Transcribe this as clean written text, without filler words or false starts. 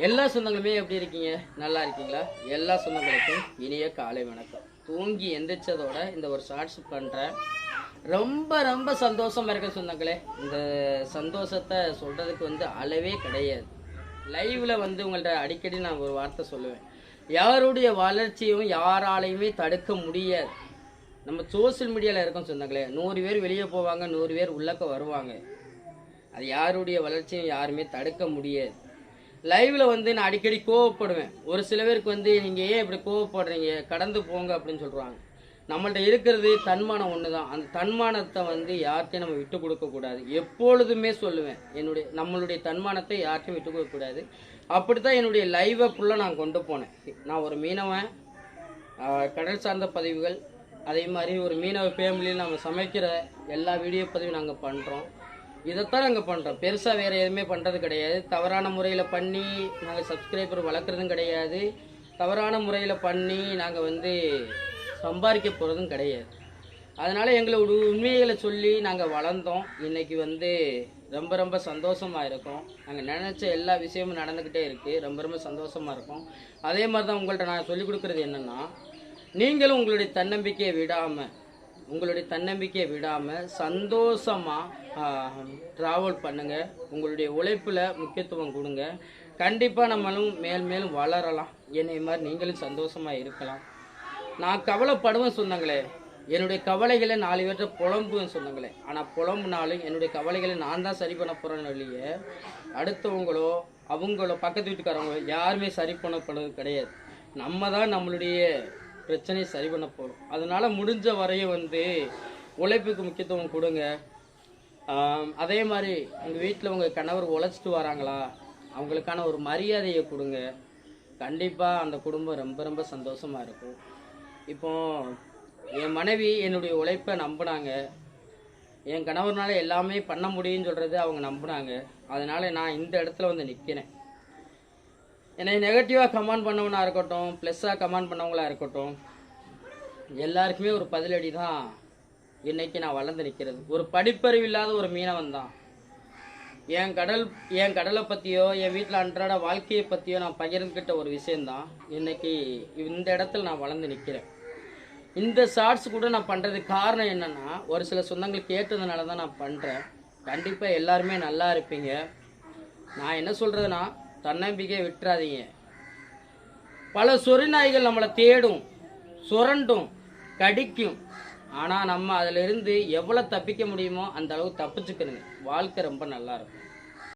எல்லா சொந்தங்களுமே எப்படி இருக்கீங்க? நல்லா இருக்கீங்களா? எல்லா சொந்தங்களுக்கும் இனிய காலை வணக்கம். தூங்கி எந்திரிச்சதோட இந்த ஒரு ஷார்ட்ஸ் பண்ணுறேன். ரொம்ப ரொம்ப சந்தோஷமாக இருக்க சொந்தங்களே. இந்த சந்தோஷத்தை சொல்கிறதுக்கு அளவே கிடையாது. லைவில் உங்கள்கிட்ட அடிக்கடி நான் ஒரு வார்த்தை சொல்லுவேன். யாருடைய வளர்ச்சியும் யாராலையுமே தடுக்க முடியாது. நம்ம சோசியல் மீடியாவில் இருக்கோம் சொந்தங்களே. 100 பேர் வெளியே போவாங்க, 100 பேர் உள்ளக்க வருவாங்க. அது யாருடைய வளர்ச்சியும் யாருமே தடுக்க முடியாது. லைவ்ல நான் அடிக்கடி கோவப்படுவேன். ஒரு சில பேருக்கு நீங்க ஏன் இப்படி கோவப்படுறீங்க, கடந்து போங்க அப்படின்னு சொல்றாங்க. நம்மள்ட்ட இருக்கிறது தன்மானம் ஒண்ணுதான். அந்த தன்மானத்தை யார்கிட்டையும் நம்ம விட்டு கொடுக்க கூடாது. எப்பொழுதுமே சொல்லுவேன், நம்மளுடைய தன்மானத்தை யார்கிட்டையும் விட்டு கொடுக்க கூடாது. அப்படித்தான் என்னுடைய லைவை ஃபுல்லாக நான் கொண்டு போனேன். நான் ஒரு மீனவன், கடல் சார்ந்த பதிவுகள், அதே மாதிரி ஒரு மீனவ ஃபேமிலியில் நம்ம சமைக்கிற எல்லா வீடியோ பதிவும் நாங்கள் பண்ணுறோம். இதைத்தான் நாங்கள் பண்ணுறோம். பெருசாக வேறு எதுவுமே பண்ணுறது கிடையாது. தவறான முறையில் பண்ணி நாங்கள் சப்ஸ்கிரைபர் வளர்க்குறதும் கிடையாது. தவறான முறையில் பண்ணி நாங்கள் சம்பாதிக்க போகிறதும் கிடையாது. அதனால் எங்களோட உண்மைகளை சொல்லி நாங்கள் வளர்ந்தோம். இன்றைக்கி ரொம்ப ரொம்ப சந்தோஷமாக இருக்கும். நாங்கள் நினச்ச எல்லா விஷயமும் நடந்துக்கிட்டே இருக்குது. ரொம்ப ரொம்ப சந்தோஷமாக இருக்கும். அதே மாதிரி தான் உங்கள்கிட்ட நான் சொல்லிக் கொடுக்குறது என்னென்னா, நீங்களும் உங்களுடைய தன்னம்பிக்கையை விடாமல் சந்தோஷமாக ட்ராவல் பண்ணுங்கள். உங்களுடைய உழைப்பில் முக்கியத்துவம் கொடுங்க. கண்டிப்பாக நம்மளும் மேலும் வளரலாம். என்னை மாதிரி நீங்களும் சந்தோஷமாக இருக்கலாம். நான் கவலைப்படுவேன் சொந்தங்களே. என்னுடைய கவலைகளை 4 பேர்கிட்ட புலம்புவேன் சொந்தங்களே. ஆனால் புலம்புனாலும் என்னுடைய கவலைகளை நான் தான் சரி பண்ண போகிறேன்னு இல்லையே, அடுத்தவங்களோ அவங்களோ பக்கத்து வீட்டுக்காரங்களோ யாருமே சரி பண்ணப்படுறது கிடையாது. நம்ம தான் நம்மளுடைய பிரச்சனையை சரி பண்ண போகிறோம். அதனால் முடிஞ்ச வரையும் உழைப்புக்கு முக்கியத்துவம் கொடுங்க. அதே மாதிரி உங்கள் வீட்டில் உங்கள் கணவர் உழைச்சிட்டு வராங்களா, அவங்களுக்கான ஒரு மரியாதையை கொடுங்க. கண்டிப்பாக அந்த குடும்பம் ரொம்ப ரொம்ப சந்தோஷமாக இருக்கும். இப்போ என் மனைவி என்னுடைய உழைப்பை நம்பினாங்க. என் கணவர்னால எல்லாமே பண்ண முடியும்னு சொல்கிறது அவங்க நம்பினாங்க. அதனால் நான் இந்த இடத்துல நிற்கிறேன். என்னை நெகட்டிவாக கமெண்ட் பண்ணவனாக இருக்கட்டும், ப்ளஸ்ஸாக கமெண்ட் பண்ணவங்களா இருக்கட்டும், எல்லாருக்குமே ஒரு பதிலடி தான் இன்றைக்கி நான் வளர்ந்து நிற்கிறது. ஒரு படிப்பறிவு இல்லாத ஒரு மீனவன் தான். என் கடலை பற்றியோ என் வீட்டில் அன்றாட வாழ்க்கையை பற்றியோ நான் பகிர்ந்துக்கிட்ட ஒரு விஷயந்தான் இன்றைக்கி இந்த இடத்துல நான் வளர்ந்து நிற்கிறேன். இந்த ஷார்ட்ஸ் கூட நான் பண்ணுறதுக்கு காரணம் என்னென்னா, ஒரு சில சொந்தங்கள் கேட்டதுனால தான் நான் பண்ணுறேன். கண்டிப்பாக எல்லாருமே நல்லா இருப்பீங்க. நான் என்ன சொல்கிறதுனா, தன்னம்பிக்கையை விட்டுறாதீங்க. பல சொறிநாய்கள் நம்மளை தேடும், சுரண்டும், கடிக்கும். ஆனால் நம்ம அதிலிருந்து எவ்வளோ தப்பிக்க முடியுமோ அந்த அளவுக்கு தப்பிச்சுக்கிறேங்க. வாழ்க்கை ரொம்ப நல்லா இருக்கும்.